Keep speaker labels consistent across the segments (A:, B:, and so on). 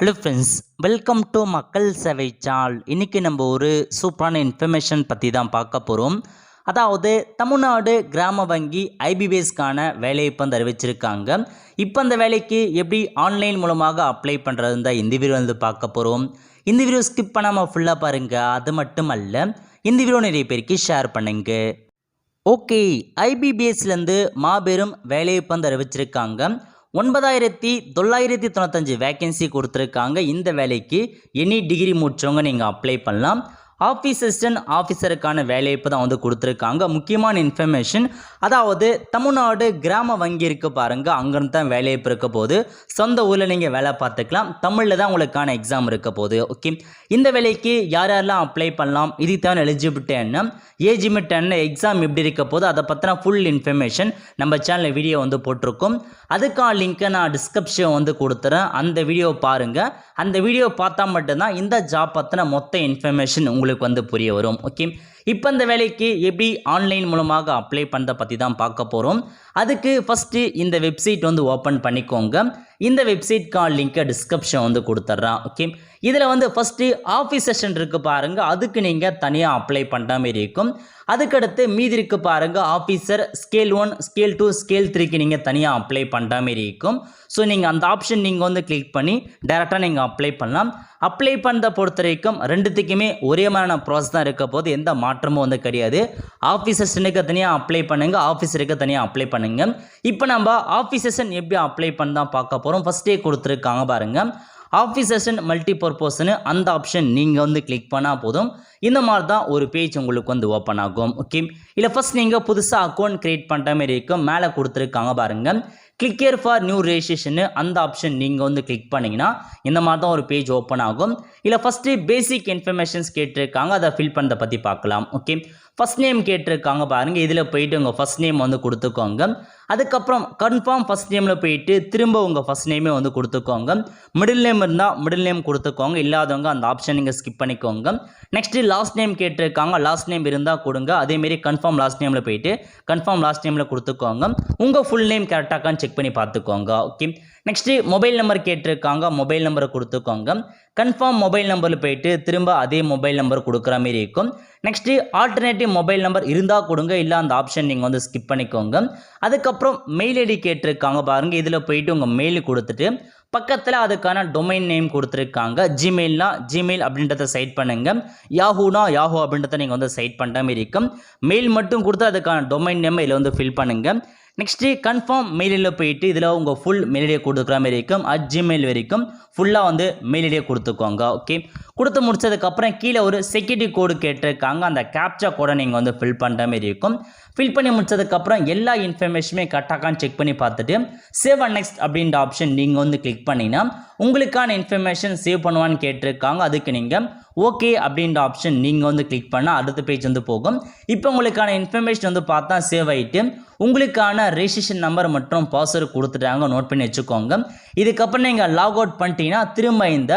A: Hello friends, welcome to மக்கள் சேவை சால். இன்றைக்கி நம்ம ஒரு சூப்பரான இன்ஃபர்மேஷன் பற்றி தான் பார்க்க போகிறோம். அதாவது தமிழ்நாடு கிராம வங்கி ஐபிபிஎஸ்க்கான வேலையை இப்போ அறிவிச்சிருக்காங்க. இப்போ அந்த வேலைக்கு எப்படி ஆன்லைன் மூலமாக அப்ளை பண்ணுறது தான் இந்த வீடியோ பார்க்க போகிறோம். இந்த வீடியோ ஸ்கிப் பண்ணாமல் ஃபுல்லாக பாருங்கள். அது மட்டும் அல்ல, இந்த வீடியோ நிறைய பேருக்கு ஷேர் பண்ணுங்க. ஓகே, ஐபிபிஎஸ்லேருந்து மாபெரும் வேலையை இப்போ அறிவிச்சிருக்காங்க. 9995 வேக்கன்சி கொடுத்துருக்காங்க. இந்த வேலைக்கு எனி டிகிரி முடிச்சவங்க நீங்கள் அப்ளை பண்ணலாம். ஆஃபீஸ் அசிஸ்டன்ட் ஆஃபீஸருக்கான வேலையை தான் கொடுத்துருக்காங்க. முக்கியமான இன்ஃபர்மேஷன், அதாவது தமிழ்நாடு கிராம வங்கி இருக்குது பாருங்கள், அங்கேருந்து தான் வேலைவாய்ப்பு இருக்க போது. சொந்த ஊரில் நீங்கள் வேலை பார்த்துக்கலாம். தமிழில் தான் உங்களுக்கான எக்ஸாம் இருக்க போகுது. ஓகே, இந்த வேலைக்கு யாரெல்லாம் அப்ளை பண்ணலாம், இது தேவை எலிஜிபிலிட்டி என்ன, ஏஜ் லிமிட் என்ன, எக்ஸாம் எப்படி இருக்க போது, அதை பற்றின ஃபுல் இன்ஃபர்மேஷன் நம்ம சேனலில் வீடியோ போட்டிருக்கோம். அதுக்கான லிங்க்கை நான் டிஸ்கிரிப்ஷன் கொடுத்துறேன். அந்த வீடியோ பாருங்கள். அந்த வீடியோ பார்த்தா மட்டும்தான் இந்த ஜாப் பற்றின மொத்த இன்ஃபர்மேஷன் உங்களுக்கு புரிய வரும். ஓகே, இப்போ இந்த வேலைக்கு எப்படி ஆன்லைன் மூலமாக அப்ளை பண்ணுறத பற்றி தான் பார்க்க போகிறோம். அதுக்கு ஃபஸ்ட்டு இந்த வெப்சைட் ஓப்பன் பண்ணிக்கோங்க. இந்த வெப்சைட்கான லிங்கை டிஸ்கிரிப்ஷன் கொடுத்துட்றேன். ஓகே, இதில் ஃபஸ்ட்டு ஆஃபீஸ் செஷன் இருக்குது பாருங்கள், அதுக்கு நீங்கள் தனியாக அப்ளை பண்ணுற மாதிரி இருக்கும். அதுக்கடுத்து மீதி இருக்கு பாருங்கள், ஆஃபீஸர் ஸ்கேல் 1, ஸ்கேல் 2, ஸ்கேல் 3க்கு நீங்கள் தனியாக அப்ளை பண்ணுற மாதிரி இருக்கும். ஸோ நீங்கள் அந்த ஆப்ஷன் நீங்கள் கிளிக் பண்ணி டேரெக்டாக நீங்கள் அப்ளை பண்ணலாம். அப்ளை பண்ணுறத பொறுத்த வரைக்கும் ரெண்டுத்துக்குமே ஒரே மாதிரியான ப்ராசஸ் தான் இருக்க போது, எந்த மாற்றமும் கிடையாது. ஆஃபீஸ் செஷனுக்கு தனியாக அப்ளை பண்ணுங்கள், ஆஃபீஸருக்கு தனியாக அப்ளை பண்ணுங்கள். இப்போ நம்ம ஆஃபீஸ் செஷன் எப்படி அப்ளை பண்ண தான் பார்க்க போகிறோம். ஃபஸ்ட்டே கொடுத்துருக்காங்க பாருங்கள், ஆஃபீஸ் செஷன் மல்டி பர்பஸ்னு அந்த ஆப்ஷன் நீங்கள் கிளிக் பண்ணால் போதும். இந்த மாதிரி தான் ஒரு பேஜ் உங்களுக்கு ஓப்பன் ஆகும். ஓகே, இல்லை ஃபஸ்ட் நீங்கள் புதுசாக அக்கௌண்ட் க்ரியேட் பண்ணுற மாதிரி இருக்கும். மேலே கொடுத்துருக்காங்க பாருங்கள், click here for new registration, அந்த ஆப்ஷன் நீங்கள் கிளிக் பண்ணிங்கன்னா இந்த மாதிரி தான் ஒரு பேஜ் ஓப்பன் ஆகும். இல்லை ஃபஸ்ட்டு பேசிக் இன்ஃபர்மேஷன்ஸ் கேட்டிருக்காங்க, அதை ஃபில் பண்ணுறத பற்றி பார்க்கலாம். ஓகே, ஃபஸ்ட் நேம் கேட்டிருக்காங்க பாருங்கள், இதில் போயிட்டு உங்கள் ஃபஸ்ட் நேம் கொடுத்துக்கோங்க. அதுக்கப்புறம் கன்ஃபார்ம் ஃபஸ்ட் நேமில் போயிட்டு திரும்ப உங்கள் ஃபஸ்ட் நேமே கொடுத்துக்கோங்க. மிடில் நேம் இருந்தால் மிடில் நேம் கொடுத்துக்கோங்க, இல்லாதவங்க அந்த ஆப்ஷன் நீங்கள் ஸ்கிப் பண்ணிக்கோங்க. நெக்ஸ்ட்டு லாஸ்ட் நேம் கேட்டிருக்காங்க, லாஸ்ட் நேம் இருந்தால் கொடுங்க. அதேமாரி கன்ஃபார்ம் லாஸ்ட் நேமில் போயிட்டு கன்ஃபார்ம் லாஸ்ட் நேமில் கொடுத்துக்கோங்க. உங்கள் ஃபுல் நேம் கரெக்டாகான்னு செக் பண்ணி பார்த்துக்கோங்க. ஓகே, நெக்ஸ்ட்டு மொபைல் நம்பர் கேட்டிருக்காங்க, மொபைல் நம்பரை கொடுத்துக்கோங்க. கன்ஃபார்ம் மொபைல் நம்பரில் போயிட்டு திரும்ப அதே மொபைல் நம்பர் கொடுக்குற மாதிரி இருக்கும். நெக்ஸ்ட்டு ஆல்டர்னேட்டிவ் மொபைல் நம்பர் இருந்தால் கொடுங்க, இல்லை அந்த ஆப்ஷன் நீங்கள் ஸ்கிப் பண்ணிக்கோங்க. அதுக்கப்புறம் மெயில் ஐடி கேட்டிருக்காங்க பாருங்கள், இதில் போயிட்டு உங்கள் மெயில் கொடுத்துட்டு பக்கத்தில் அதுக்கான டொமைன் நேம் கொடுத்துருக்காங்க. ஜிமெயில்னா ஜிமெயில் அப்படின்றத சைட் பண்ணுங்கள், யாஹூனா யாஹூ அப்படின்றத நீங்கள் சைட் பண்ணுற மாதிரி இருக்கும். மெயில் மட்டும் கொடுத்து அதுக்கான டொமைன் நேம் இதில் ஃபில் பண்ணுங்கள். நெக்ஸ்ட்டு கன்ஃபார்ம் மெயிலில் போயிட்டு இதில் உங்கள் ஃபுல் மெயில் ஐடியை கொடுக்குற மாதிரி இருக்கும். ஜிமெயில் வரைக்கும் ஃபுல்லாக மெயில் ஐடியை கொடுத்துக்கோங்க. ஓகே, கொடுத்து முடிச்சதுக்கப்புறம் கீழே ஒரு செக்யூரிட்டி கோடு கேட்டிருக்காங்க, அந்த கேப்சா கோடை நீங்கள் ஃபில் பண்ணுற மாதிரி இருக்கும். ஃபில் பண்ணி முடிச்சதுக்கப்புறம் எல்லா இன்ஃபர்மேஷனுமே கரெக்டாகான்னு செக் பண்ணி பார்த்துட்டு சேவ் அண்ட் நெக்ஸ்ட் அப்படின்ற ஆப்ஷன் நீங்கள் கிளிக் பண்ணிங்கன்னா உங்களுக்கான இன்ஃபர்மேஷன் சேவ் பண்ணுவான்னு கேட்டிருக்காங்க. அதுக்கு நீங்கள் ஓகே அப்படின்ற ஆப்ஷன் நீங்கள் கிளிக் பண்ணால் அடுத்த பேஜ் போகும். இப்போ உங்களுக்கான இன்ஃபர்மேஷன் பார்த்தா சேவ் ஆகிட்டு உங்களுக்கான ரெஜிஸ்ட்ரேஷன் நம்பர் மற்றும் பாஸ்வேர்டு கொடுத்துட்டாங்க, நோட் பண்ணி வச்சுக்கோங்க. இதுக்கப்புறம் நீங்கள் லாக் அவுட் பண்ணிட்டீங்கன்னா திரும்ப இந்த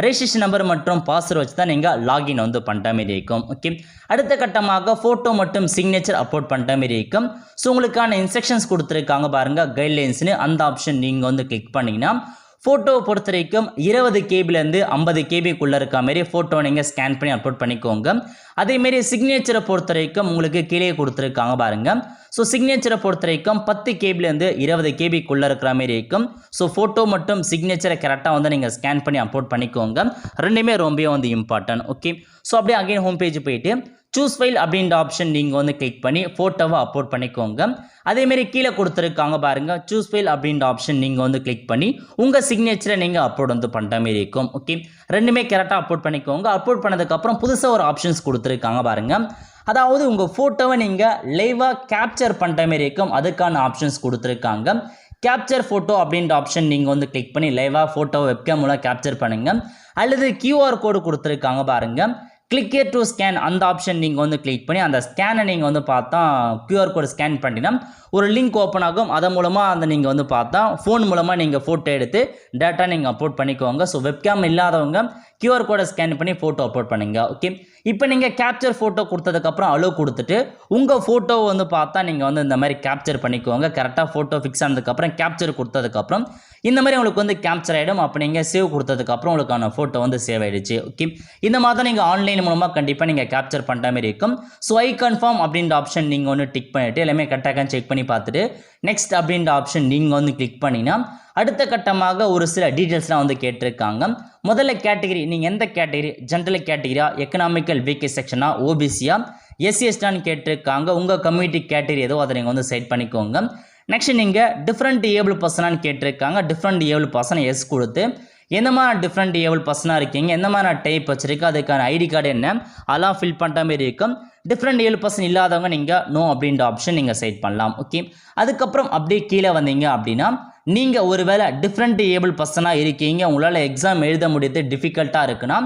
A: ரெஜிஸ்ட்ரேஷன் நம்பர் மற்றும் பாஸ்வேர்டு வச்சு தான் நீங்கள் லாகின் பண்ணுற மாதிரி இருக்கும். ஓகே, அடுத்த கட்டமாக ஃபோட்டோ மற்றும் சிக்னேச்சர் அப்லோட் பண்ணுற மாதிரி இருக்கும். ஸோ உங்களுக்கான இன்ஸ்ட்ரக்ஷன்ஸ் கொடுத்துருக்காங்க பாருங்கள், கைட்லைன்ஸ்னு அந்த ஆப்ஷன் நீங்கள் கிளிக் பண்ணிங்கன்னா ஃபோட்டோவை பொறுத்த வரைக்கும் 20 கேபிலேருந்து 50 கேபிக்குள்ளே இருக்க மாதிரி ஃபோட்டோ நீங்கள் ஸ்கேன் பண்ணி அப்லோட் பண்ணிக்கோங்க. அதேமாரி சிக்னேச்சரை பொறுத்த வரைக்கும் உங்களுக்கு கீழே கொடுத்துருக்காங்க பாருங்கள். ஸோ சிக்னேச்சரை பொறுத்த வரைக்கும் 10 கேபிலேருந்து 20 கேபிக்குள்ளே இருக்கிற மாதிரி இருக்கும். ஸோ ஃபோட்டோ மற்றும் சிக்னேச்சரை கரெக்டாக நீங்கள் ஸ்கேன் பண்ணி அப்லோட் பண்ணிக்கோங்க. ரெண்டுமே ரொம்ப இம்பார்ட்டன்ட். ஓகே, ஸோ அப்படியே அகைன் ஹோம் பேஜ் போயிட்டு சூஸ் ஃபைல் அப்படின்ற ஆப்ஷன் நீங்கள் கிளிக் பண்ணி ஃபோட்டோவை அப்லோட் பண்ணிக்கோங்க. அதேமாரி கீழே கொடுத்துருக்காங்க பாருங்கள், சூஸ் ஃபைல் அப்படின்ற ஆப்ஷன் நீங்கள் கிளிக் பண்ணி உங்கள் சிக்னேச்சரை நீங்கள் அப்லோட் பண்ணுற மாதிரி இருக்கும். ஓகே, ரெண்டுமே கரெக்டாக அப்லோட் பண்ணிக்கோங்க. அப்லோட் பண்ணதுக்கப்புறம் புதுசாக ஒரு ஆப்ஷன்ஸ் கொடுத்துருக்காங்க பாருங்கள், அதாவது உங்கள் ஃபோட்டோவை நீங்கள் லைவாக கேப்சர் பண்ணுற மாதிரி இருக்கும். அதுக்கான ஆப்ஷன்ஸ் கொடுத்துருக்காங்க. கேப்சர் ஃபோட்டோ அப்படின்ற ஆப்ஷன் நீங்கள் கிளிக் பண்ணி லைவாக ஃபோட்டோவை வெப்கேம் மூலம் கேப்சர் பண்ணுங்கள். அல்லது QR கோடு கொடுத்துருக்காங்க பாருங்கள், கிளிக் ஹியர் டு ஸ்கேன், அந்த ஆப்ஷன் நீங்கள் கிளிக் பண்ணி அந்த ஸ்கேனை நீங்கள் பார்த்தா QR கோடு ஸ்கேன் பண்ணிட்டீங்கன்னா ஒரு லிங்க் ஓப்பன் ஆகும். அதன் மூலமாக அந்த நீங்கள் பார்த்தா ஃபோன் மூலமாக நீங்கள் ஃபோட்டோ எடுத்து டேட்டா நீங்கள் அப்லோட் பண்ணிக்கோங்க. ஸோ வெப்கேம் இல்லாதவங்க QR கோடை ஸ்கேன் பண்ணி ஃபோட்டோ அப்லோட் பண்ணுங்க. ஓகே, இப்போ நீங்கள் கேப்சர் ஃபோட்டோ கொடுத்ததுக்கப்புறம் அலோ கொடுத்துட்டு உங்கள் ஃபோட்டோவை வந்து பார்த்தா நீங்கள் வந்து இந்த மாதிரி கேப்சர் பண்ணிக்கோங்க. கரெக்டாக ஃபோட்டோ ஃபிக்ஸ் ஆனதுக்கப்புறம் கேப்சர் கொடுத்ததுக்கப்புறம் இந்த மாதிரி உங்களுக்கு வந்து கேப்சர் ஆகிடும். அப்போ நீங்கள் சேவ் கொடுத்ததுக்கப்புறம் உங்களுக்கான ஃபோட்டோ வந்து சேவ் ஆகிடுச்சு. ஓகே, இந்த மாதிரி தான் நீங்கள் ஆன்லைன் மூலமாக கண்டிப்பாக நீங்கள் கேப்சர் பண்ணுற மாதிரி இருக்கும். ஸோ ஐ கன்ஃபார்ம் அப்படின்ற ஆப்ஷன் நீங்கள் வந்து டிக் பண்ணிவிட்டு எல்லாமே கரெக்டாக செக் பண்ணி பார்த்துட்டு நெக்ஸ்ட் அப்படின்ற ஆப்ஷன் நீங்கள் வந்து கிளிக் பண்ணினா அடுத்த கட்டமாக ஒரு சில டீட்டெயில்ஸ்லாம் வந்து கேட்டிருக்காங்க. முதல்ல கேட்டகரி, நீங்கள் எந்த கேட்டகரி, ஜென்ரல் கேட்டகரியா, எக்கனாமிக்கல் வீக் செக்ஷனா, ஓபிசியா, எஸ்சிஎஸ்டான்னு கேட்டிருக்காங்க. உங்கள் கம்யூனிட்டி கேட்டகரி ஏதோ அதை நீங்கள் வந்து செட் பண்ணிக்கோங்க. நெக்ஸ்ட் நீங்கள் டிஃப்ரெண்ட் ஏபிள் பர்சனான்னு கேட்டிருக்காங்க. டிஃப்ரெண்ட் ஏபிள் பர்சனை எஸ் கொடுத்து எந்த மாதிரி டிஃப்ரெண்ட் ஏபிள் பர்சனாக இருக்கீங்க, எந்த மாதிரி டைப் வச்சிருக்கு, அதுக்கான ஐடி கார்டு என்ன, அதெல்லாம் ஃபில் பண்ணுற மாதிரி இருக்கும். டிஃப்ரெண்ட் ஏபிள் பர்சன் இல்லாதவங்க நீங்கள் நோ அப்படின்ற ஆப்ஷன் நீங்கள் செட் பண்ணலாம். ஓகே, அதுக்கப்புறம் அப்படியே கீழே வந்தீங்க அப்படின்னா நீங்கள் ஒருவேளை டிஃப்ரெண்ட் ஏபிள் பர்சனாக இருக்கீங்க, உங்களால் எக்ஸாம் எழுத முடியாது, டிஃபிகல்ட்டாக இருக்குன்னா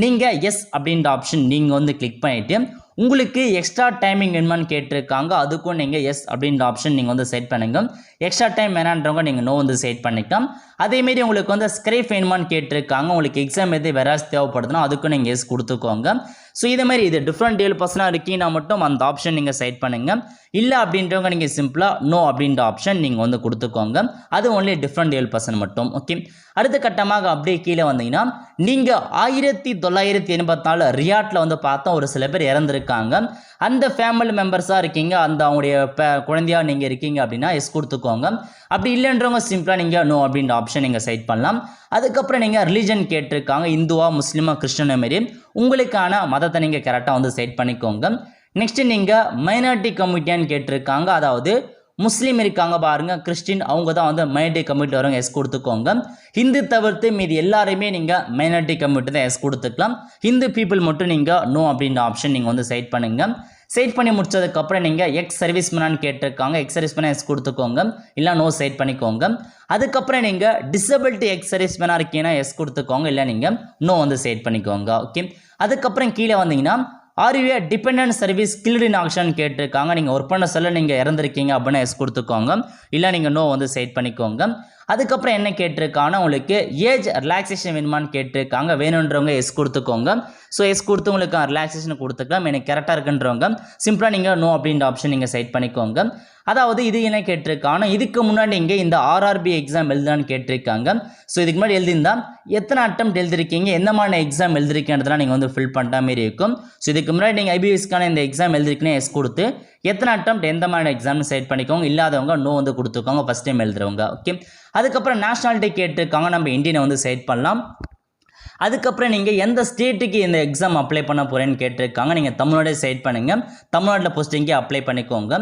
A: நீங்கள் எஸ் அப்படின்ற ஆப்ஷன் நீங்கள் வந்து கிளிக் பண்ணிவிட்டு உங்களுக்கு எக்ஸ்ட்ரா டைமிங் வேணுமான்னு கேட்டிருக்காங்க. அதுக்கும் நீங்கள் எஸ் அப்படின்ற ஆப்ஷன் நீங்கள் வந்து செட் பண்ணுங்க. எக்ஸ்ட்ரா டைம் வேணான்றவங்க நீங்கள் நோ வந்து செட் பண்ணிக்கலாம். அதேமாரி உங்களுக்கு வந்து ஸ்கிரைப் வேணுமான்னு கேட்டிருக்காங்க. உங்களுக்கு எக்ஸாம் எது வெராஸ் தேவைப்படுதுன்னா அதுக்கும் நீங்கள் எஸ் கொடுத்துக்கோங்க. ஸோ இதேமாதிரி இது டிஃப்ரெண்ட் ஏபிள் பர்சனாக இருக்கீங்கன்னா மட்டும் அந்த ஆப்ஷன் நீங்கள் செட் பண்ணுங்கள். இல்லை அப்படின்றவங்க நீங்கள் சிம்பிளாக நோ அப்படின்ற ஆப்ஷன் நீங்கள் வந்து கொடுத்துக்கோங்க. அது ஒன்லி டிஃப்ரெண்ட் ஏபிள் பர்சன் மட்டும். ஓகே, அடுத்த கட்டமாக அப்படியே கீழே வந்தீங்கன்னா நீங்கள் 1984 ரியாட்டில் வந்து பார்த்தா ஒரு சில பேர் இறந்துருக்காங்க. அந்த ஃபேமிலி மெம்பர்ஸாக இருக்கீங்க, அந்த அவங்களுடைய குழந்தையாக நீங்கள் இருக்கீங்க அப்படின்னா எஸ் கொடுத்துக்கோங்க. அப்படி இல்லைன்றவங்க சிம்பிளாக நீங்கள் நோ அப்படின்ற ஆப்ஷன் நீங்கள் செட் பண்ணலாம். அதுக்கப்புறம் நீங்கள் ரிலீஜன் கேட்டிருக்காங்க, இந்துவா, முஸ்லீமா, கிறிஸ்டியன் மாரி உங்களுக்கான மதத்தை நீங்கள் கரெக்டாக வந்து செட் பண்ணிக்கோங்க. நெக்ஸ்ட்டு நீங்கள் மைனாரிட்டி கம்யூனிட்டியான்னு கேட்டிருக்காங்க. அதாவது முஸ்லீம் இருக்காங்க பாருங்க, கிறிஸ்டின், அவங்க தான் வந்து மைனாரிட்டி கம்யூனிட்டி வரவங்க எஸ் கொடுத்துக்கோங்க. ஹிந்து தவிர்த்து மீது எல்லாருமே நீங்கள் மைனாரிட்டி கம்யூனிட்டி தான் எஸ் கொடுத்துக்கலாம். ஹிந்து பீப்புள் மட்டும் நீங்கள் நோ அப்படின்ற ஆப்ஷன் நீங்கள் வந்து செட் பண்ணுங்க. செட் பண்ணி முடிச்சதுக்கப்புறம் நீங்கள் எக்ஸ் சர்வீஸ் மேனான்னு கேட்டிருக்காங்க. எக்ஸ் சர்வீஸ் மேனாக எஸ் கொடுத்துக்கோங்க, இல்லை நோ செட் பண்ணிக்கோங்க. அதுக்கப்புறம் நீங்கள் டிசபிலிட்டி எக்ஸ் சர்வீஸ் மேனாக இருக்கீங்கன்னா எஸ் கொடுத்துக்கோங்க, இல்லை நீங்கள் நோ வந்து செட் பண்ணிக்கோங்க. ஓகே, அதுக்கப்புறம் கீழே வந்தீங்கன்னா are you a dependent service skilled in action கேட்டிருக்காங்க. நீங்கள் ஒர்க் பண்ண சொல்ல நீங்கள் இறந்துருக்கீங்க அப்படின்னா எஸ் கொடுத்துக்கோங்க, இல்லை நீங்கள் நோ வந்து செட் பண்ணிக்கோங்க. அதுக்கப்புறம் என்ன கேட்டிருக்காங்கன்னா உங்களுக்கு ஏஜ் ரிலாக்ஸேஷன் வேணுமான்னு கேட்டிருக்காங்க. வேணுன்றவங்க எஸ் கொடுத்துக்கோங்க. ஸோ எஸ் கொடுத்து உங்களுக்கு ரிலாக்ஸேஷன் கொடுத்துக்கலாம். எனக்கு கரெக்டாக இருக்குன்றவங்க சிம்பிளாக நீங்கள் நோ அப்படின்ற ஆப்ஷன் நீங்கள் செட் பண்ணிக்கோங்க. அதாவது இது என்ன கேட்டிருக்காங்கன்னா இதுக்கு முன்னாடி இங்கே இந்த ஆர்ஆர்பி எக்ஸாம் எழுதான்னு கேட்டிருக்காங்க. ஸோ இதுக்கு முன்னாடி எழுதியிருந்தா எத்தனை அட்டம் எழுதிருக்கீங்க, எந்த மாதிரி எக்ஸாம் எழுதிருக்கேன்றதுலாம் நீங்கள் வந்து ஃபில் பண்ணுற மாதிரி இருக்கும். ஸோ இதுக்கு முன்னாடி நீங்கள் ஐபிஎஸ்க்கான இந்த எக்ஸாம் எழுதிருக்கீங்கன்னா எஸ் கொடுத்து எத்தனை அட்டம் எந்த மாதிரி எக்ஸாம்னு செட் பண்ணிக்கோங்க. இல்லாதவங்க நோ வந்து கொடுத்துக்கோங்க, ஃபஸ்ட் டைம் எழுதுறவங்க. ஓகே, அதுக்கப்புறம் நேஷனாலிட்டி கேட்டிருக்காங்க, நம்ம இந்தியனை வந்து செட் பண்ணலாம். அதுக்கப்புறம் நீங்கள் எந்த ஸ்டேட்டுக்கு இந்த எக்ஸாம் அப்ளை பண்ண போகிறேன்னு கேட்டிருக்காங்க. நீங்கள் தமிழ்நாடு செட் பண்ணுங்கள், தமிழ்நாட்டில் போஸ்டிங்கே அப்ளை பண்ணிக்கோங்க.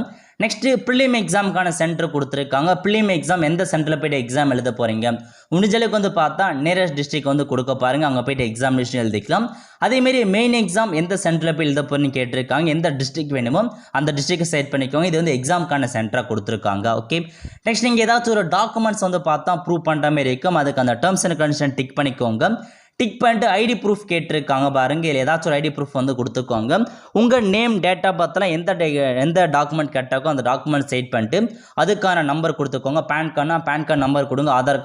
A: நெக்ஸ்ட்டு ப்ரிலிம் எக்ஸாமுக்கான சென்டர் கொடுத்துருக்காங்க. ப்ரிலிம் எக்ஸாம் எந்த சென்டரில் போய்ட்டு எக்ஸாம் எழுத போகிறீங்க, முடிஞ்சளவுக்கு வந்து பார்த்தா நியரஸ்ட் டிஸ்ட்ரிக்ட் வந்து கொடுக்க பாருங்கள், அங்கே போய்ட்டு எக்ஸாமினேஷன் எழுதிக்கலாம். அதேமாரி மெயின் எக்ஸாம் எந்த சென்டரில் போய் எழுத போகிறேன்னு கேட்டிருக்காங்க. எந்த டிஸ்ட்ரிக்ட் வேணுமோ அந்த டிஸ்ட்ரிக்டை செட் பண்ணிக்கோங்க. இது வந்து எக்ஸாமுக்கான சென்டராக கொடுத்துருக்காங்க. ஓகே, நெக்ஸ்ட் நீங்கள் ஏதாச்சும் ஒரு டாக்குமெண்ட்ஸ் வந்து பார்த்தா ப்ரூவ் பண்ணுற மாதிரி இருக்கும், அதுக்கு அந்த டேர்ம்ஸ் அண்ட் கண்டிஷன் டிக் பண்ணிக்கோங்க. டிக் பண்ணிட்டு ஐடி ப்ரூஃப் கேட்டிருக்காங்க பாருங்க, இல்லை ஏதாச்சும் ஒரு ஐடி ப்ரூஃப் வந்து கொடுத்துக்கோங்க. உங்கள் நேம், டேட் ஆஃப் பர்த்லாம் எந்த டாக்குமெண்ட் கேட்டாக்கோ அந்த டாக்குமெண்ட் செட் பண்ணிட்டு அதுக்கான நம்பர் கொடுத்துக்கோங்க. பேன் கார்டுனா பேன் கார்டு நம்பர் கொடுங்க, ஆதார்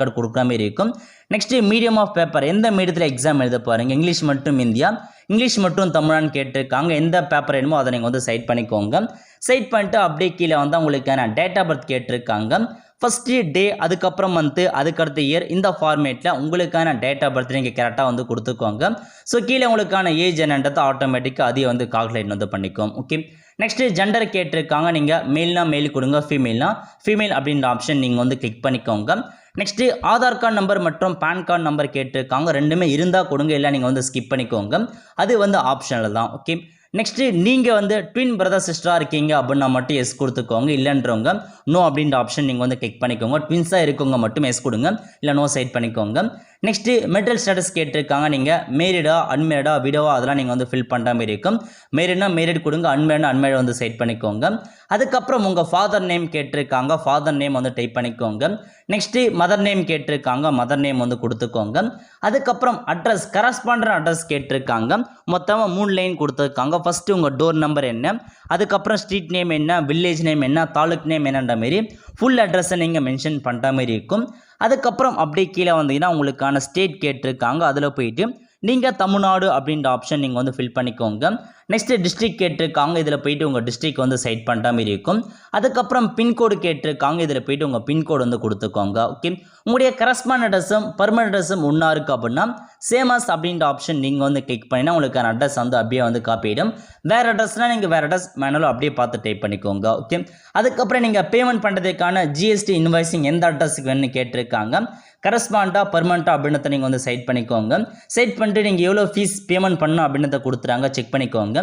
A: கார்டு கொடுக்குற மாதிரி இருக்கும். நெக்ஸ்ட்டு மீடியம் ஆஃப் பேப்பர், எந்த மீடியத்தில் எக்ஸாம் எழுத போகிறீங்க, இங்கிலீஷ் மட்டும் இந்தியா, இங்கிலீஷ் மட்டும் தமிழான்னு கேட்டிருக்காங்க. எந்த பேப்பர் வேணுமோ அதை நீங்கள் வந்து செட் பண்ணிக்கோங்க. செட் பண்ணிட்டு அப்படியே கீழே வந்து உங்களுக்கான டேட் ஆஃப் பர்த் கேட்டிருக்காங்க. ஃபஸ்ட்டு டே, அதுக்கப்புறம் மந்த்து, அதுக்கடுத்த இயர், இந்த ஃபார்மேட்டில் உங்களுக்கான டேட் ஆஃப் பர்த் நீங்கள் கரெக்டாக வந்து கொடுத்துக்கோங்க. ஸோ கீழே உங்களுக்கான ஏஜ் என்னன்றது ஆட்டோமேட்டிக்காக அதையும் வந்து கால்குலேட் வந்து பண்ணிக்கும். ஓகே, நெக்ஸ்ட்டு ஜெண்டர் கேட்டிருக்காங்க. நீங்கள் மேல்னா மேல் கொடுங்க, ஃபீமேல்னா ஃபீமேல் அப்படின்ற ஆப்ஷன் நீங்கள் வந்து கிளிக் பண்ணிக்கோங்க. நெக்ஸ்ட்டு ஆதார் கார்டு நம்பர் மற்றும் பேன் கார்டு நம்பர் கேட்டிருக்காங்க. ரெண்டுமே இருந்தால் கொடுங்க, இல்லை நீங்கள் வந்து ஸ்கிப் பண்ணிக்கோங்க, அது வந்து ஆப்ஷனில் தான். ஓகே, நெக்ஸ்ட்டு நீங்கள் வந்து ட்வின் பிரதர் சிஸ்டராக இருக்கீங்க அப்படின்னா மட்டும் எஸ் கொடுத்துக்கோங்க, இல்லைன்றவங்க நோ அப்படின்ற ஆப்ஷன் நீங்கள் வந்து கிளிக் பண்ணிக்கோங்க. ட்வின்ஸாக இருக்கவங்க மட்டும் எஸ் கொடுங்க, இல்லை நோ செட் பண்ணிக்கோங்க. நெக்ஸ்ட்டு மெரிட்டல் ஸ்டேட்டஸ் கேட்டிருக்காங்க. நீங்கள் மேரிடா, அன்மேரிடா, விடோவா, அதெல்லாம் நீங்கள் வந்து ஃபில் பண்ணுற மாதிரி இருக்கும். மேரிட்னா மேரிட் கொடுங்க, அன்மேரிட்னா அன்மேரிட் வந்து செட் பண்ணிக்கோங்க. அதுக்கப்புறம் உங்கள் ஃபாதர் நேம் கேட்டிருக்காங்க, ஃபாதர் நேம் வந்து டைப் பண்ணிக்கோங்க. நெக்ஸ்ட்டு மதர் நேம் கேட்டிருக்காங்க, மதர் நேம் வந்து கொடுத்துக்கோங்க. அதுக்கப்புறம் அட்ரஸ், கரஸ்பாண்டன்ட் அட்ரஸ் கேட்டிருக்காங்க. மொத்தமாக 3 லைன் கொடுத்துருக்காங்க. ஃபஸ்ட்டு உங்கள் டோர் நம்பர் என்ன, அதுக்கப்புறம் ஸ்ட்ரீட் நேம் என்ன, வில்லேஜ் நேம் என்ன, தாலுக் நேம் என்னன்ற மாரி ஃபுல் அட்ரஸை நீங்கள் மென்ஷன் பண்ணுற மாதிரி இருக்கும். அதுக்கப்புறம் அப்படியே கீழே வந்தீங்கன்னா உங்களுக்கான ஸ்டேட் கேட்டிருக்காங்க. அதில் போயிட்டு நீங்கள் தமிழ்நாடு அப்படின்ற ஆப்ஷன் நீங்கள் வந்து ஃபில் பண்ணிக்கோங்க. நெக்ஸ்ட்டு டிஸ்ட்ரிக்ட் கேட்டிருக்காங்க, இதில் போயிட்டு உங்கள் டிஸ்ட்ரிக்ட் வந்து செட் பண்ணுற மாதிரி இருக்கும். அதுக்கப்புறம் பின்கோடு கேட்டிருக்காங்க, இதில் போயிட்டு உங்கள் பின்கோடு வந்து கொடுத்துக்கோங்க. ஓகே, உங்களுடைய கரஸ்பாண்ட் அட்ரஸும் பர்மனன்ட் அட்ரஸும் ஒன்றா இருக்குது அப்படின்னா சேமஸ் அப்படின்ற ஆப்ஷன் நீங்கள் வந்து கிளிக் பண்ணினா உங்களுக்கான அட்ரஸ் வந்து அப்படியே வந்து காப்பிடும். வேறு அட்ரஸ்னால் நீங்கள் வேறு அட்ரஸ் மேனுவலாக அப்படியே பார்த்து டைப் பண்ணிக்கோங்க. ஓகே, அதுக்கப்புறம் நீங்கள் பேமெண்ட் பண்ணுறதுக்கான ஜிஎஸ்டி இன்வாய்ஸிங் எந்த அட்ரஸுக்கு வேணும்னு கேட்டிருக்காங்க. கரஸ்பாண்டாக பர்மனெண்ட்டாக அப்படின்றத நீங்கள் வந்து செட் பண்ணிக்கோங்க. செட் பண்ணிட்டு நீங்கள் எவ்வளோ ஃபீஸ் பேமெண்ட் பண்ணணும் அப்படின்றத கொடுத்துறாங்க, செக் பண்ணிக்கோங்க.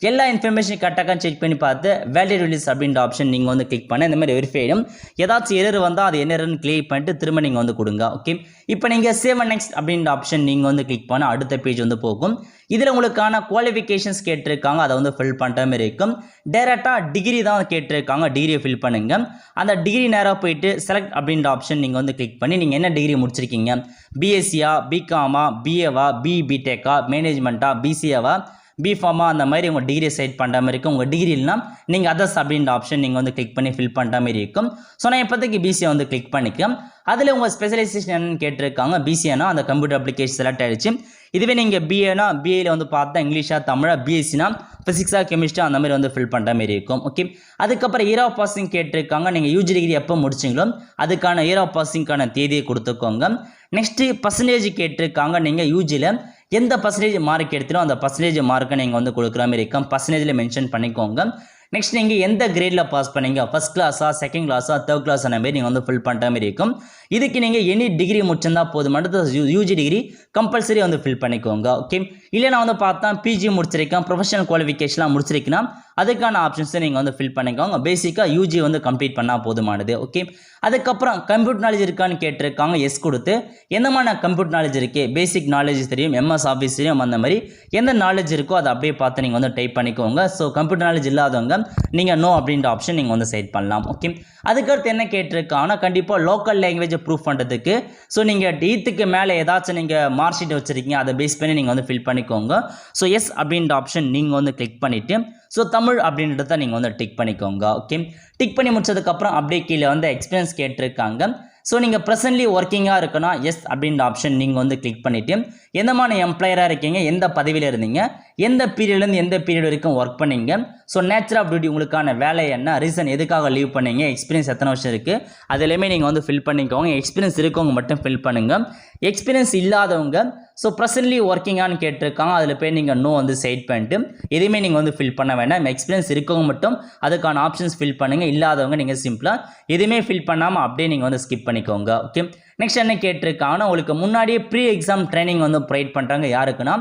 A: எல்லா இன்ஃபர்மேஷன் கரெக்டாக செக் பண்ணி பார்த்து வேலிட் ரிலீஸ் அப்படின்ற ஆப்ஷன் நீங்கள் வந்து கிளிக் பண்ண இந்த மாதிரி வெரிஃபை ஆகிடும். ஏதாச்சும் எரர் வந்தால் அது என்ன எரர்னு கிளியர் பண்ணிட்டு திரும்ப நீங்கள் வந்து கொடுங்க. ஓகே, இப்போ நீங்கள் சேவ் அண்ட் நெக்ஸ்ட் அப்படின்ற ஆப்ஷன் நீங்கள் வந்து கிளிக் பண்ண அடுத்த பேஜ் வந்து போகும். இதில் உங்களுக்கான குவாலிஃபிகேஷன்ஸ் கேட்டிருக்காங்க, அதை வந்து ஃபில் பண்ணுற மாதிரி இருக்கும். டேரெக்டாக டிகிரி தான் கேட்டிருக்காங்க, டிகிரியை ஃபில் பண்ணுங்க. அந்த டிகிரி நேராக போயிட்டு செலக்ட் அப்படின்ற ஆப்ஷன் நீங்கள் வந்து கிளிக் பண்ணி நீங்கள் என்ன டிகிரி முடிச்சிருக்கீங்க, பிஎஸ்சியா, பிகாமா, பிஏவா, பிடெக்கா, மேனேஜ்மெண்ட்டா, பிசிஏவா, பிஃபார்மா, அந்த மாதிரி உங்கள் டிகிரி செட் பண்ணுற மாதிரி இருக்கும். உங்கள் டிகிரி இல்லைனா நீங்கள் அதர்ஸ் அப்படின்ற ஆப்ஷன் நீங்கள் வந்து கிளிக் பண்ணி ஃபில் பண்ணுற மாதிரி இருக்கும். ஸோ நான் இப்போதைக்கு பிசிஏ வந்து கிளிக் பண்ணிக்கலாம். அதில் உங்கள் ஸ்பெஷலைசேஷன் என்னன்னு கேட்டிருக்காங்க. பிசிஏனா அந்த கம்ப்யூட்டர் அப்ளிகேஷன் செலக்ட் ஆகிடுச்சு. இதுவே நீங்கள் பிஏனா பிஏயில் வந்து பார்த்தா இங்கிலீஷா தமிழா, பிஎஸ்சினா ஃபிசிக்ஸாக கெமிஸ்ட்ரி அந்த மாதிரி வந்து ஃபில் பண்ணுற மாதிரி இருக்கும். ஓகே, அதுக்கப்புறம் இயர் ஆஃப் பாசிங் கேட்டிருக்காங்க. நீங்கள் யூஜி டிகிரி எப்போ முடிச்சிங்களோ அதுக்கான இயர் ஆஃப் பாசிங்கான தேதியை கொடுத்துக்கோங்க. நெக்ஸ்ட்டு பர்சன்டேஜ் கேட்டிருக்காங்க. நீங்கள் யூஜியில் எந்த பர்சன்டேஜ் மார்க் எடுத்துடும் அந்த பர்சன்டேஜ் மார்க்கை நீங்கள் வந்து கொடுக்குற மாதிரி இருக்கும். பர்சன்டேஜில் மென்ஷன் பண்ணிக்கோங்க. நெக்ஸ்ட் நீங்கள் எந்த கிரேடில் பாஸ் பண்ணீங்க, ஃபஸ்ட் கிளாஸா, செகண்ட் கிளாஸா, தேர்ட் கிளாஸ் அந்த மாதிரி நீங்கள் வந்து ஃபில் பண்ணுற மாதிரி இருக்கும். இதுக்கு நீங்கள் எனி டிகிரி முடிச்சிருந்தா போதும், அடுத்து யூஜி டிகிரி கம்பல்சரி வந்து ஃபில் பண்ணிக்கோங்க. ஓகே, இல்லை நான் வந்து பார்த்தா பிஜி முடிச்சிருக்கேன், ப்ரொஃபஷனல் குவாலிஃபிகேஷன்லாம் முடிச்சிருக்கேன்னா அதுக்கான ஆப்ஷன்ஸை நீங்கள் வந்து ஃபில் பண்ணிக்கோங்க. பேசிக்காக யூஜி வந்து கம்ப்ளீட் பண்ணால் போதுமானது. ஓகே, அதுக்கப்புறம் கம்ப்யூட்டர் நாலேஜ் இருக்கான்னு கேட்டிருக்காங்க. எஸ் கொடுத்து எந்த மாதிரி கம்ப்யூட்டர் நாலேஜ் இருக்குது, பேசிக் நாலேஜ் தெரியும், எம்எஸ் ஆஃபீஸ் தெரியும், அந்த மாதிரி எந்த நாலேஜ் இருக்கோ அதை அப்படியே பார்த்து நீங்கள் வந்து டைப் பண்ணிக்கோங்க. ஸோ கம்ப்யூட்டர் நாலேஜ் இல்லாதவங்க நீங்கள் நோ அப்படின்ற ஆப்ஷன் நீங்கள் வந்து செட் பண்ணலாம். ஓகே, அதுக்கடுத்து என்ன கேட்டிருக்காங்கன்னா கண்டிப்பாக லோக்கல் லாங்குவேஜை ப்ரூஃப் பண்ணுறதுக்கு ஸோ நீங்கள் 8க்கு மேலே ஏதாச்சும் நீங்கள் மார்க் ஷீட் வச்சுருக்கீங்க, அதை பேஸ் பண்ணி நீங்கள் வந்து ஃபில் பண்ணிக்கோங்க. ஸோ எஸ் அப்படின்ற ஆப்ஷன் நீங்கள் வந்து கிளிக் பண்ணிவிட்டு ஸோ தமிழ் அப்படின்றத நீங்கள் வந்து டிக் பண்ணிக்கோங்க. ஓகே, டிக் பண்ணி முடிச்சதுக்கப்புறம் அப்படியே கீழே வந்து எக்ஸ்பீரியன்ஸ் கேட்டிருக்காங்க. ஸோ நீங்கள் ப்ரெசென்ட்லி ஒர்க்கிங்காக இருக்குன்னா எஸ் அப்படின்ற ஆப்ஷன் நீங்கள் வந்து கிளிக் பண்ணிவிட்டு எந்த மாதிரி எம்ப்ளாயராக இருக்கீங்க, எந்த பதவியில் இருந்தீங்க, எந்த பீரியட்லேருந்து எந்த பீரியட் வரைக்கும் ஒர்க் பண்ணீங்க, ஸோ நேச்சர் ஆஃப் டியூட்டி உங்களுக்கான வேலை என்ன, ரீசன் எதுக்காக லீவ் பண்ணீங்க, எக்ஸ்பீரியன்ஸ் எத்தனை வருஷம் இருக்குது அது எல்லாமே நீங்கள் வந்து ஃபில் பண்ணிக்கோங்க. எக்ஸ்பீரியன்ஸ் இருக்கவங்க மட்டும் ஃபில் பண்ணுங்கள். எக்ஸ்பீரியன்ஸ் இல்லாதவங்க ஸோ ப்ரெசென்ட்லி ஒர்க்கிங்கானு கேட்டிருக்காங்க, அதில் போய் நீங்கள் நோ வந்து செட் பண்ணிட்டு எதுவுமே நீங்கள் வந்து ஃபில் பண்ண வேண்டாம். எக்ஸ்பீரியன்ஸ் இருக்கவங்க மட்டும் அதுக்கான ஆப்ஷன்ஸ் ஃபில் பண்ணுங்கள். இல்லாதவங்க நீங்கள் சிம்பிளாக எதுவுமே ஃபில் பண்ணாமல் அப்படியே நீங்கள் வந்து ஸ்கிப் பண்ணிக்கோங்க. ஓகே, நெக்ஸ்ட் என்ன கேட்டிருக்காங்கன்னா உங்களுக்கு முன்னாடியே ப்ரீ எக்ஸாம் ட்ரைனிங் வந்து ப்ரொவைட் பண்ணுறாங்க. யாருக்குன்னா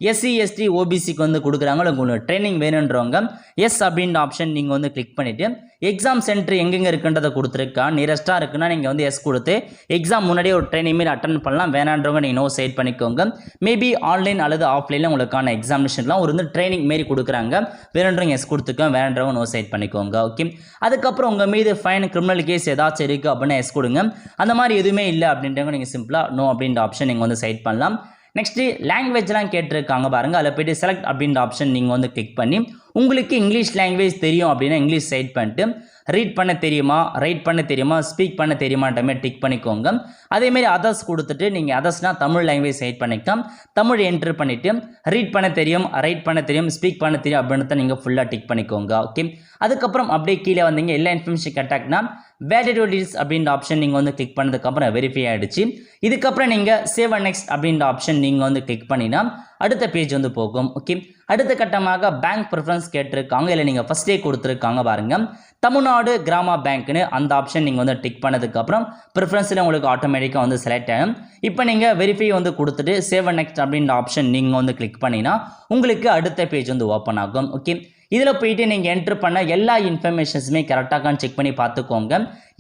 A: எஸ்சி எஸ்டி ஓபிசிக்கு வந்து கொடுக்குறாங்க. உங்களுக்கு ட்ரைனிங் வேணுன்றவங்க எஸ் அப்படின்ற ஆப்ஷன் நீங்கள் வந்து கிளிக் பண்ணிவிட்டு எக்ஸாம் சென்டர் எங்கெங்கே இருக்குன்றதை கொடுத்துருக்கா. நியரஸ்ட்டாக இருக்குன்னா நீங்கள் வந்து எஸ் கொடுத்து எக்ஸாம் முன்னாடியே ஒரு ட்ரைனிங் மாரி அட்டன் பண்ணலாம். வேணான்றவங்க நீங்கள் நோ செட் பண்ணிக்கோங்க. மேபி ஆன்லைன் அல்லது ஆஃப்லைனில் உங்களுக்கான எக்ஸாமினேஷன்லாம் ஒரு வந்து ட்ரைனிங் மாரி கொடுக்குறாங்க. வேணுன்றவங்க எஸ் கொடுத்துக்க, வேணுன்றவங்க நோ செட் பண்ணிக்கோங்க. ஓகே, அதுக்கப்புறம் உங்கள் மீது ஃபைன் கிரிமினல் கேஸ் ஏதாச்சும் இருக்குது அப்படின்னா எஸ் கொடுங்க. அந்த மாதிரி எதுவுமே இல்லை அப்படின்றவங்க நீங்கள் சிம்பிளாக நோ அப்படின்ற ஆப்ஷன் நீங்கள் வந்து செட் பண்ணலாம். நெக்ஸ்ட்டு லாங்குவேஜ்லாம் கேட்டிருக்காங்க பாருங்கள், அதில் போய்ட்டு செலக்ட் அப்படின்ற ஆப்ஷன் நீங்கள் வந்து கிளிக் பண்ணி உங்களுக்கு இங்கிலீஷ் லாங்குவேஜ் தெரியும் அப்படின்னா இங்கிலீஷ் செட் பண்ணிட்டு ரீட் பண்ண தெரியுமா, ரைட் பண்ண தெரியுமா, ஸ்பீக் பண்ண தெரியுமான்ற மாதிரி டிக் பண்ணிக்கோங்க. அதேமாரி அதர்ஸ் கொடுத்துட்டு நீங்கள் அதர்ஸ்னால் தமிழ் லாங்குவேஜ் செட் பண்ணிக்கலாம். தமிழ் என்ட்ரு பண்ணிவிட்டு ரீட் பண்ண தெரியும், ரைட் பண்ண தெரியும், ஸ்பீக் பண்ண தெரியும் அப்படின்றத நீங்கள் ஃபுல்லாக டிக் பண்ணிக்கோங்க. ஓகே, அதுக்கப்புறம் அப்படியே கீழே வந்தீங்க எல்லா இன்ஃபர்மேஷன் கரெக்டாகனா வேலிடிட்டிஸ் அப்படின்ற ஆப்ஷன் நீங்கள் வந்து கிளிக் பண்ணதுக்கப்புறம் வெரிஃபை ஆகிடுச்சு. இதுக்கப்புறம் நீங்கள் சேவ் அண்ட் நெக்ஸ்ட் அப்படின்ற ஆப்ஷன் நீங்கள் வந்து கிளிக் பண்ணினா அடுத்த பேஜ் வந்து போகும். ஓகே, அடுத்த கட்டமாக பேங்க் ப்ரிஃபரன்ஸ் கேட்டிருக்காங்க. இல்லை நீங்கள் ஃபஸ்ட்டே கொடுத்துருக்காங்க பாருங்கள் தமிழ்நாடு கிராம பேங்க்னு அந்த ஆப்ஷன் நீங்கள் வந்து டிக் பண்ணதுக்கப்புறம் ப்ரிஃபரன்ஸில் உங்களுக்கு ஆட்டோமேட்டிக்காக வந்து செலக்ட் ஆகும். இப்போ நீங்கள் வெரிஃபை வந்து கொடுத்துட்டு சேவ் அண்ட் நெக்ஸ்ட் அப்படின்ற ஆப்ஷன் நீங்கள் வந்து கிளிக் பண்ணினா உங்களுக்கு அடுத்த பேஜ் வந்து ஓப்பன் ஆகும். ஓகே, இதில் போயிட்டு நீங்கள் என்ட்ரு பண்ண எல்லா இன்ஃபர்மேஷன்ஸுமே கரெக்டாகான்னு செக் பண்ணி பார்த்துக்கோங்க.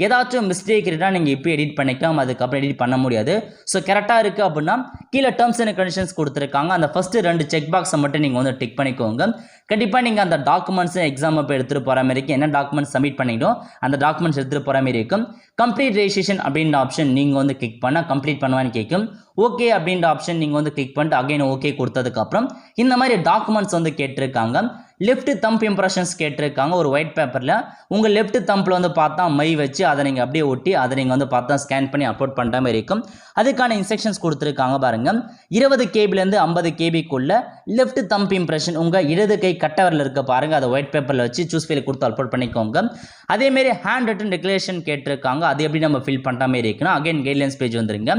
A: ஏதாச்சும் மிஸ்டேக் இருந்தால் நீங்கள் இப்போ எடிட் பண்ணிக்கலாம், அதுக்கப்புறம் எடிட் பண்ண முடியாது. ஸோ கரெக்டாக இருக்குது அப்படின்னா கீழே டேர்ம்ஸ் அண்ட் கண்டிஷன்ஸ் கொடுத்துருக்காங்க. அந்த ஃபஸ்ட்டு 2 செக் பாக்ஸை மட்டும் நீங்கள் வந்து டிக் பண்ணிக்கோங்க. கண்டிப்பாக நீங்கள் அந்த டாக்குமெண்ட்ஸை எக்ஸாம் இப்போ எடுத்துகிட்டு போகிற மாதிரி என்ன டாக்குமெண்ட்ஸ் சப்மிட் பண்ணிட்டோம் அந்த டாக்குமெண்ட்ஸ் எடுத்துகிட்டு போகிற மாதிரி இருக்கும். கம்ப்ளீட் ரெஜிஸ்ட்ரேஷன் அப்படின்ற ஆப்ஷன் நீங்கள் வந்து கிளிக் பண்ணால் கம்ப்ளீட் பண்ணுவான்னு கேட்கும். ஓகே அப்படின்ற ஆப்ஷன் நீங்கள் வந்து கிளிக் பண்ணிட்டு அகைன் ஓகே கொடுத்ததுக்கப்புறம் இந்த மாதிரி டாக்குமெண்ட்ஸ் வந்து கேட்டிருக்காங்க. லெஃப்ட் தம்ப் இம்ப்ரெஷன்ஸ் கேட்டிருக்காங்க. ஒரு ஒயிட் பேப்பரில் உங்கள் லெஃப்ட் தம்பில் வந்து பார்த்தா மை வச்சு அதை நீங்கள் அப்படியே ஒட்டி அதை நீங்கள் வந்து பார்த்தா ஸ்கேன் பண்ணி அப்லோட் பண்ணுற மாதிரி இருக்கும். அதுக்கான இன்ஸ்ட்ரக்ஷன்ஸ் கொடுத்துருக்காங்க பாருங்கள். 20 கேபிலேருந்து 50 கேபிக்குள்ள லெஃப்ட் தம்ப் இம்ப்ரெஷன் உங்கள் இடது கை கட்டவரில் இருக்க பாருங்கள், அதை ஒயிட் பேப்பரில் வச்சு சூஸ் ஃபைல் கொடுத்து அப்லோட் பண்ணிக்கோங்க. அதேமாரி ஹேண்ட் ரிட்டன் டிக்ளரேஷன் கேட்டிருக்காங்க, அது எப்படி நம்ம ஃபில் பண்ணுற மாதிரி இருக்குன்னா அகைன் கைட்லைன்ஸ் பேஜ் வந்துருங்க.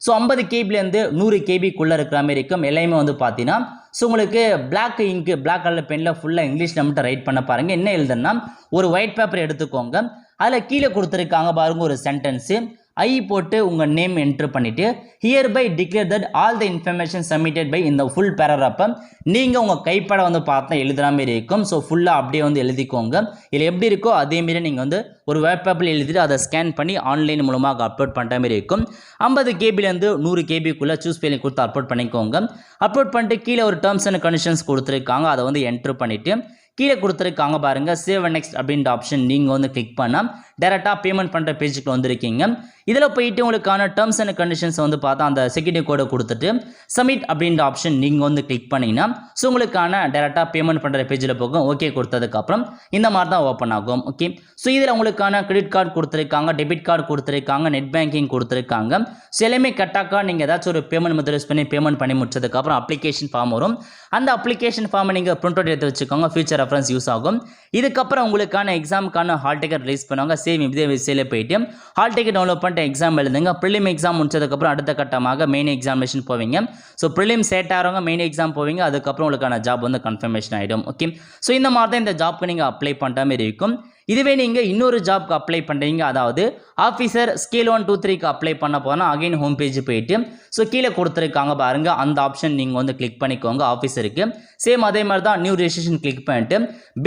A: ஸோ 50 கேபிலேருந்து 100 கேபிக்குள்ளே இருக்கிற மாதிரி இருக்கும். எல்லாமே வந்து பார்த்தீங்கன்னா ஸோ உங்களுக்கு பிளாக் இங்கு பிளாக் கலர் பெனில் ஃபுல்லாக இங்கிலீஷில் மட்டும் ரைட் பண்ண பாருங்கள். என்ன எழுதுன்னா ஒரு ஒயிட் பேப்பர் எடுத்துக்கோங்க, அதில் கீழே கொடுத்துருக்காங்க பாருங்கள் ஒரு சென்டென்ஸு ஐ போட்டு உங்கள் நேம் என்ட்ரு பண்ணிவிட்டு hereby declare that all the information submitted by இந்த ஃபுல் பேராகிராஃபை நீங்கள் உங்கள் கைப்பட வந்து பார்த்தா எழுதுகிற மாதிரி இருக்கும். ஸோ ஃபுல்லாக அப்படியே வந்து எழுதிக்கோங்க. இதில் எப்படி இருக்கோ அதேமாரி நீங்கள் வந்து ஒரு ஒயிட் பேப்பரில் எழுதிட்டு அதை ஸ்கேன் பண்ணி ஆன்லைன் மூலமாக அப்லோட் பண்ணுற மாதிரி இருக்கும். 50 கேபிலேருந்து 100 கேபிக்குள்ளே சூஸ் பண்ணி கொடுத்து அப்லோட் பண்ணிக்கோங்க. அப்லோட் பண்ணிட்டு கீழே ஒரு டேர்ம்ஸ் அண்ட் கண்டிஷன்ஸ் கொடுத்துருக்காங்க, அதை வந்து என்ட்ரு பண்ணிவிட்டு கீழே கொடுத்துருக்காங்க பாருங்கள் சேவ் அண்ட் நெக்ஸ்ட் அப்படின்ற ஆப்ஷன் நீங்கள் வந்து கிளிக் பண்ணால் டேரெக்டாக பேமெண்ட் பண்ணுற பேஜுக்கு வந்திருக்கீங்க. இதில் போயிட்டு உங்களுக்கான டேர்ம்ஸ் அண்ட் கண்டிஷன்ஸ் வந்து பார்த்தா அந்த செக்யூரிட்டி கோடை கொடுத்துட்டு சப்மிட் அப்படின்ற ஆப்ஷன் நீங்கள் வந்து கிளிக் பண்ணிங்கன்னா ஸோ உங்களுக்கான டேரெக்டாக பேமெண்ட் பண்ணுற பேஜில் போகும். ஓகே கொடுத்ததுக்கப்புறம் இந்த மாதிரி தான் ஓப்பன் ஆகும். ஓகே, ஸோ இதில் உங்களுக்கான கிரெடிட் கார்டு கொடுத்துருக்காங்க, டெபிட் கார்டு கொடுத்துருக்காங்க, நெட் பேங்கிங் கொடுத்துருக்காங்க. ஸோ எல்லாமே கட்டாக்கா நீங்கள் ஏதாச்சும் ஒரு பேமெண்ட் மெத்தட் யூஸ் பண்ணி பேமெண்ட் பண்ணி முடிச்சதுக்கப்புறம் அப்ளிகேஷன் ஃபார்ம் வரும். அந்த அப்ளிகேஷன் ஃபார்மை நீங்கள் பிரிண்ட் அவுட் எடுத்து வச்சுக்கோங்க, ஃபியூச்சர் ரெஃபரன்ஸ் யூஸ் ஆகும். இதுக்கப்புறம் உங்களுக்கான எக்ஸாமுக்கான ஹால் டிக்கெட் ரிலீஸ் பண்ணுவாங்க. சேம் இதே விஷயம் போயிட்டு ஹால் டிக்கெட் டவுன்லோட் பண்ணிட்டு எக்ஸாம் எழுதுங்க. ப்ரிலிம் எக்ஸாம் முடிச்சதுக்கப்புறம் அடுத்த கட்டமாக மெயின் எக்ஸாமினேஷன் போவீங்க. ஸோ ப்ரிலிம் செட் ஆகிறவங்க மெயின் எக்ஸாம் போவீங்க, அதுக்கப்புறம் உங்களுக்கான ஜாப் வந்து கன்ஃபர்மேஷன் ஆகிடும். ஓகே, ஸோ இந்த மாதிரி தான் இந்த ஜாப்க்கு நீங்கள் அப்ளை பண்ணுற மாதிரி இருக்கும். இதுவே நீங்கள் இன்னொரு ஜாப்க்கு அப்ளை பண்ணுறீங்க, அதாவது ஆஃபீஸர் ஸ்கேல் 1 2 3க்கு அப்ளை பண்ண போனால் அகைன் ஹோம் பேஜ் போயிட்டு ஸோ கீழே கொடுத்துருக்காங்க பாருங்கள் அந்த ஆப்ஷன் நீங்கள் வந்து கிளிக் பண்ணிக்கோங்க. ஆஃபீஸருக்கு சேம் அதே மாதிரி தான் நியூ ரெஜிஸ்ட்ரேஷன் கிளிக் பண்ணிட்டு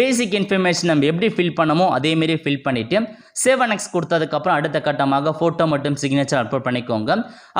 A: பேசிக் இன்ஃபர்மேஷன் நம்ம எப்படி ஃபில் பண்ணமோ அதேமாரி ஃபில் பண்ணிவிட்டு சேவ் அண்ட் நெக்ஸ்ட் கொடுத்ததுக்கப்புறம் அடுத்த கட்டமாக ஃபோட்டோ மற்றும் சிக்னேச்சர் அப்லோட் பண்ணிக்கோங்க.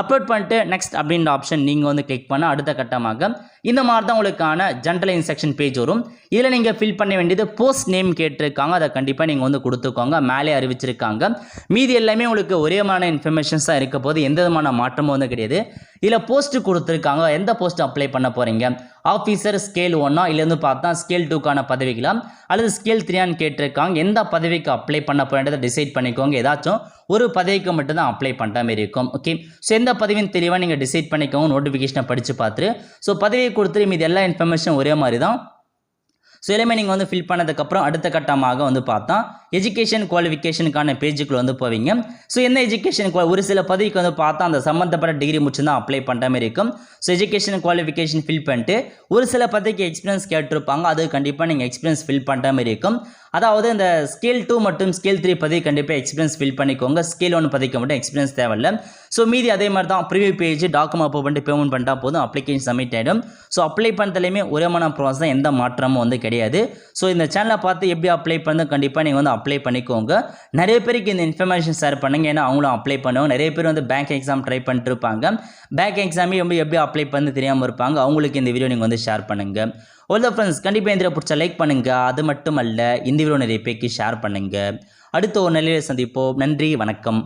A: அப்லோட் பண்ணிட்டு நெக்ஸ்ட் அப்படின்ற ஆப்ஷன் நீங்கள் வந்து கிளிக் பண்ண அடுத்த கட்டமாக இந்த மாதிரி தான் உங்களுக்கான ஜென்ரல் இன்ஸ்ட்ரக்ஷன் பேஜ் வரும். இதில் நீங்கள் ஃபில் பண்ண வேண்டியது போஸ்ட் நேம் கேட்டிருக்காங்க, அதை கண்டிப்பாக நீங்கள் வந்து கொடுத்துக்கோங்க, மேலே அறிவிச்சிருக்காங்க. மீதி எல்லாமே உங்களுக்கு ஒரே மாதிரி இன்ஃபர்மேஷன்ஸ் தான் இருக்க போது, எந்த விதமான மாற்றமும் வந்து கிடையாது. இதில் போஸ்ட் கொடுத்துருக்காங்க, எந்த போஸ்ட் அப்ளை பண்ண போகிறீங்க, ஆஃபீஸர் ஸ்கேல் 1 இல்லைன்னு பார்த்தா ஸ்கேல் 2க்கான பதவிகளா அல்லது ஸ்கேல் 3 கேட்டிருக்காங்க. எந்த பதவிக்கு அப்ளை பண்ண போகிறதை டிசைட் பண்ணிக்கோங்க. ஏதாச்சும் ஒரு பதவிக்கு மட்டும் தான் அப்ளை பண்ணுற மாதிரி இருக்கும். ஓகே, ஸோ எந்த பதவின்னு தெளிவாக நீங்கள் டிசைட் பண்ணிக்கோங்க, நோட்டிஃபிகேஷனை படித்து பார்த்துட்டு ஸோ பதவியை கொடுத்துட்டு மீது எல்லா இன்ஃபர்மேஷன் ஒரே மாதிரி தான். ஸோ எல்லாமே நீங்கள் வந்து ஃபில் பண்ணதுக்கப்புறம் அடுத்த கட்டமாக வந்து பார்த்தா எஜுகேஷன் குவாலிஃபிகேஷனுக்கான பேஜுக்குள்ள வந்து போவீங்க. ஸோ என்ன எஜுகேஷன் ஒரு சில பதவிக்கு வந்து பார்த்தா அந்த சம்மந்தப்பட்ட டிகிரி முடிச்சு தான் அப்ளை பண்ணுற மாதிரி இருக்கும். ஸோ எஜுகேஷன் குவாலிஃபிகேஷன் ஃபில் பண்ணிட்டு ஒரு சில பதவிக்கு எக்ஸ்பீரியன்ஸ் கேட்டிருப்பாங்க, அது கண்டிப்பாக நீங்கள் எக்ஸ்பீரியன்ஸ் ஃபில் பண்ணுற மாதிரி இருக்கும். அதாவது இந்த ஸ்கேல் 2 மற்றும் ஸ்கேல் 3 பதவி கண்டிப்பாக எக்ஸ்பீரியன்ஸ் ஃபில் பண்ணிக்கோங்க. ஸ்கேல் 1 பதவிக்கு மட்டும் எக்ஸ்பீரியன்ஸ் தேவையில்லை. ஸோ மீதி அதே மாதிரி தான் ப்ரிவியூ பேஜ் டாக்குமெண்ட் அப்போ பண்ணிட்டு பேமெண்ட் பண்ணிட்டா போதும், அப்ளிகேஷன் சப்மிட் ஆகிடும். ஸோ அப்ளை பண்ணுறதுலையுமே ஒரேமான ப்ராசஸ் தான், எந்த மாற்றமும் வந்து கிடையாது. ஸோ இந்த சேனலை பார்த்து எப்படி அப்ளை பண்ணது கண்டிப்பாக நீங்கள் வந்து அப்ளை பண்ணிக்கோங்க. நிறைய பேருக்கு இந்த இன்ஃபர்மேஷன் ஷேர் பண்ணுங்க, ஏன்னா அவங்களும் அப்ளை பண்ணுவாங்க. நிறைய பேர் வந்து பேங்க் எக்ஸாம் ட்ரை பண்ணிட்டு இருப்பாங்க, பேங்க் எக்ஸாமே எப்படி அப்ளை பண்ணி தெரியாமல் இருப்பாங்க. அவங்களுக்கு இந்த வீடியோ நீங்கள் வந்து ஷேர் பண்ணுங்கள். ஆல் ஃப்ரெண்ட்ஸ், கண்டிப்பாக இந்த பிடிச்ச லைக் பண்ணுங்கள். அது மட்டும் அல்ல, இந்த வீடியோ நிறைய பேருக்கு ஷேர் பண்ணுங்கள். அடுத்த ஒரு நிலையில் சந்திப்போம். நன்றி, வணக்கம்.